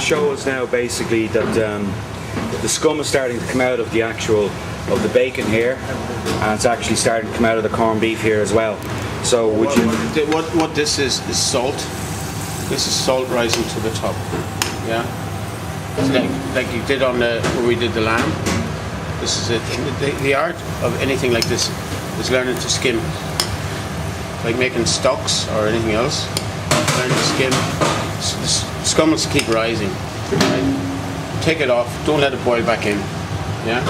show us now basically that the scum is starting to come out of the bacon here, and it's actually starting to come out of the corned beef here as well. So would you? What this is salt. This is salt rising to the top. Yeah. Like you did on when we did the lamb. This is it. The art of anything like this is learning to skim. Like making stocks or anything else. Learn to skim. The scum will keep rising. Right? Take it off. Don't let it boil back in. Yeah.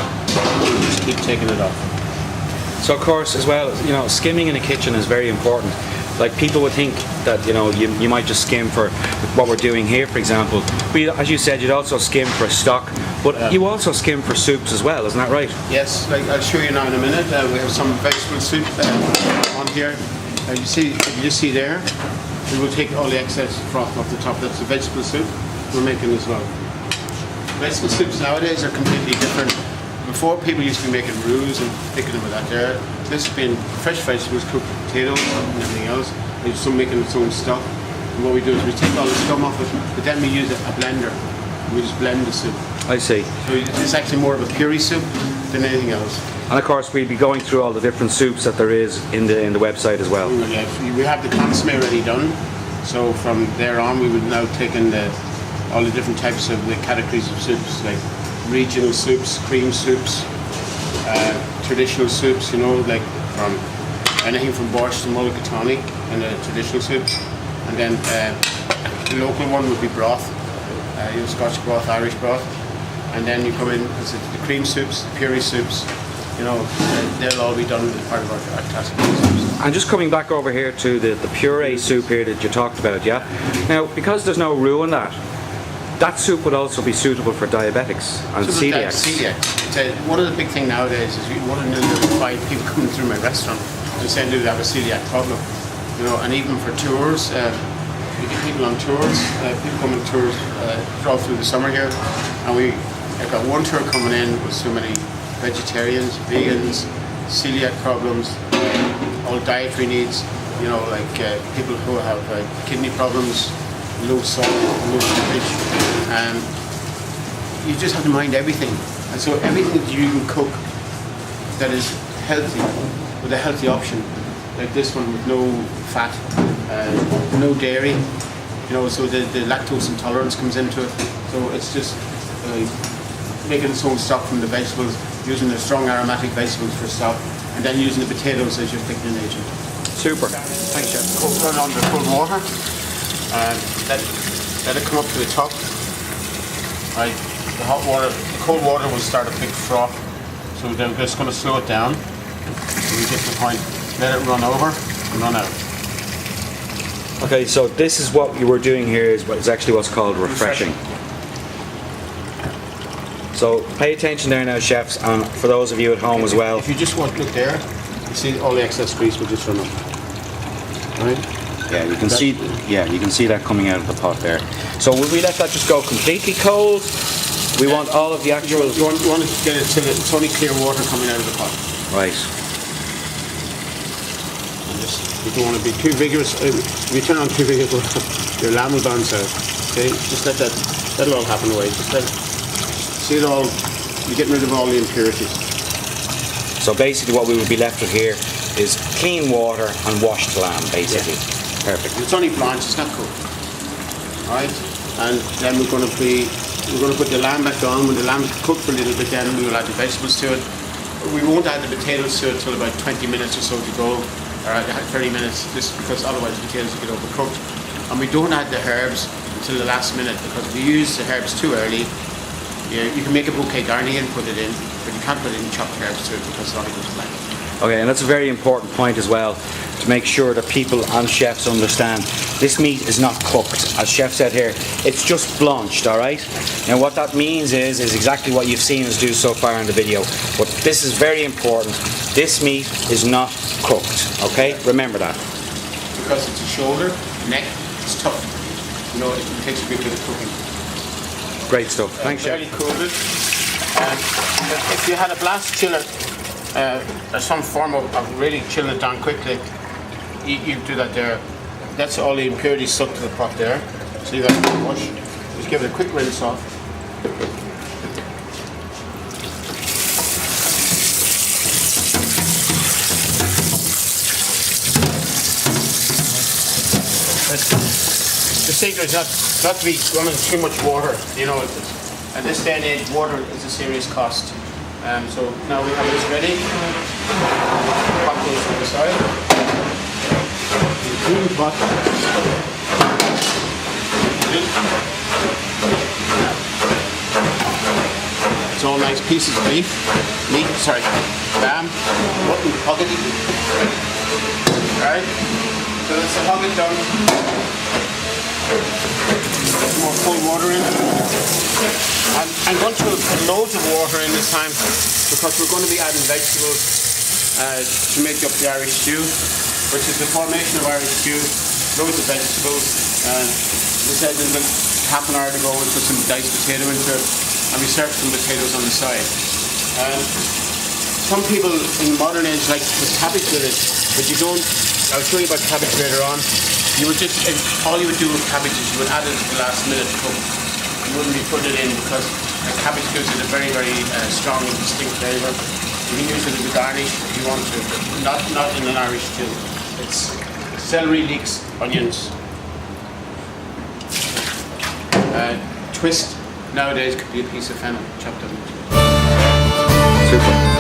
Just keep taking it off. So of course, as well, skimming in a kitchen is very important. Like people would think that you might just skim for what we're doing here, for example. But as you said, you'd also skim for stock, but you also skim for soups as well, isn't that right? Yes. Like I'll show you now in a minute. We have some vegetable soup on here. You see there. We will take all the excess froth off the top. That's the vegetable soup we're making as well. Vegetable soups nowadays are completely different. Before, people used to be making roux and picking them with that there. This has been fresh vegetables, cooked potatoes and everything else. There's some making its own stuff. And what we do is we take all the scum off it, but then we use a blender. We just blend the soup. I see. So it's actually more of a puree soup than anything else. And of course, we'll be going through all the different soups that there is in the website as well. We have the consommé already done. So from there on, we would now take in all the different types of the categories of soups, like regional soups, cream soups, traditional soups, like from anything from borscht to mulligatawny and a traditional soup. And then the local one would be broth, Scotch broth, Irish broth. And then you come in, the cream soups, the puree soups, they'll all be done as part of our classic soups. And just coming back over here to the puree soup here that you talked about, yeah? Now, because there's no roux in that soup would also be suitable for diabetics and celiacs. One of the big things nowadays is one in five people coming through my restaurant and saying they have a celiac problem. And even for tours, we get people on tours. People come on tours all through the summer here, and I've got one tour coming in with so many vegetarians, vegans, celiac problems, all dietary needs. Like people who have kidney problems, low salt, low fish. You just have to mind everything. And so everything that you can cook that is healthy, with a healthy option, like this one with no fat, no dairy, so the lactose intolerance comes into it. So it's just making its own stock from the vegetables, using the strong aromatic vegetables for stock, and then using the potatoes as your thickening agent. Super. Thanks, Chef. Turn on the cold water, and let it come up to the top. Right, the cold water will start a big froth, so we're just going to slow it down. When we get to the point, let it run over and run out. Okay, so this is what you were doing here is actually what's called refreshing. So pay attention there now, chefs, and for those of you at home as well. If you just want to look there, you see all the excess grease will just run up. Right? Yeah, you can see. Yeah, you can see that coming out of the pot there. So will we let that just go completely cold? We want all of the actual. You want to get it till it's only clear water coming out of the pot. Right. You don't want to be too vigorous. If you turn on too vigorous, your lamb will bounce out. Okay, just that'll all happen away. See it all. You're getting rid of all the impurities. So basically, what we would be left with here is clean water and washed lamb, basically. Yeah. Perfect. It's only blanched. It's not cooked. All right, and then we're going to put the lamb back on. When the lamb's cooked for a little bit, then we will add the vegetables to it. We won't add the potatoes to it till about 20 minutes or so to go. Or 30 minutes, just because otherwise the potatoes will get overcooked. And we don't add the herbs until the last minute, because if you use the herbs too early, you can make a bouquet garni and put it in, but you can't put any chopped herbs to it because it only goes black. Okay, and that's a very important point as well, to make sure that people and chefs understand this meat is not cooked. As Chef said here, it's just blanched, all right? Now what that means is exactly what you've seen us do so far in the video, but this is very important. This meat is not cooked, okay? Remember that. Because it's a shoulder, neck, it's tough. It takes a good bit of cooking. Great stuff. Thanks, Chef. Fairly coated. If you had a blast chiller, or some form of really chilling it down quickly, you do that there. That's all the impurities stuck to the pot there. See that wash? Just give it a quick rinse off. The secret is not to be running too much water. You know, at this day and age, water is a serious cost. So now we have this ready. Pot goes to the side. Clean pot. It's all nice pieces of beef, lamb, mutton, hogget. Alright, so that's the hogget done. Some more cold water in. And I'm going to put loads of water in this time because we're going to be adding vegetables to make up the Irish stew, which is the formation of Irish stew. Loads of vegetables. We said a little half an hour ago we put some diced potato into it, and we served some potatoes on the side. Some people in the modern age like to put cabbage with it, but you don't. I'll show you about cabbage later on. You would just, all you would do with cabbage is you would add it at the last minute to cook. You wouldn't be putting it in because cabbage gives it a very, very strong and distinct flavour. You can use it as a garnish if you want to, but not in an Irish stew. It's celery, leeks, onions. Twist nowadays could be a piece of fennel chopped up. Super.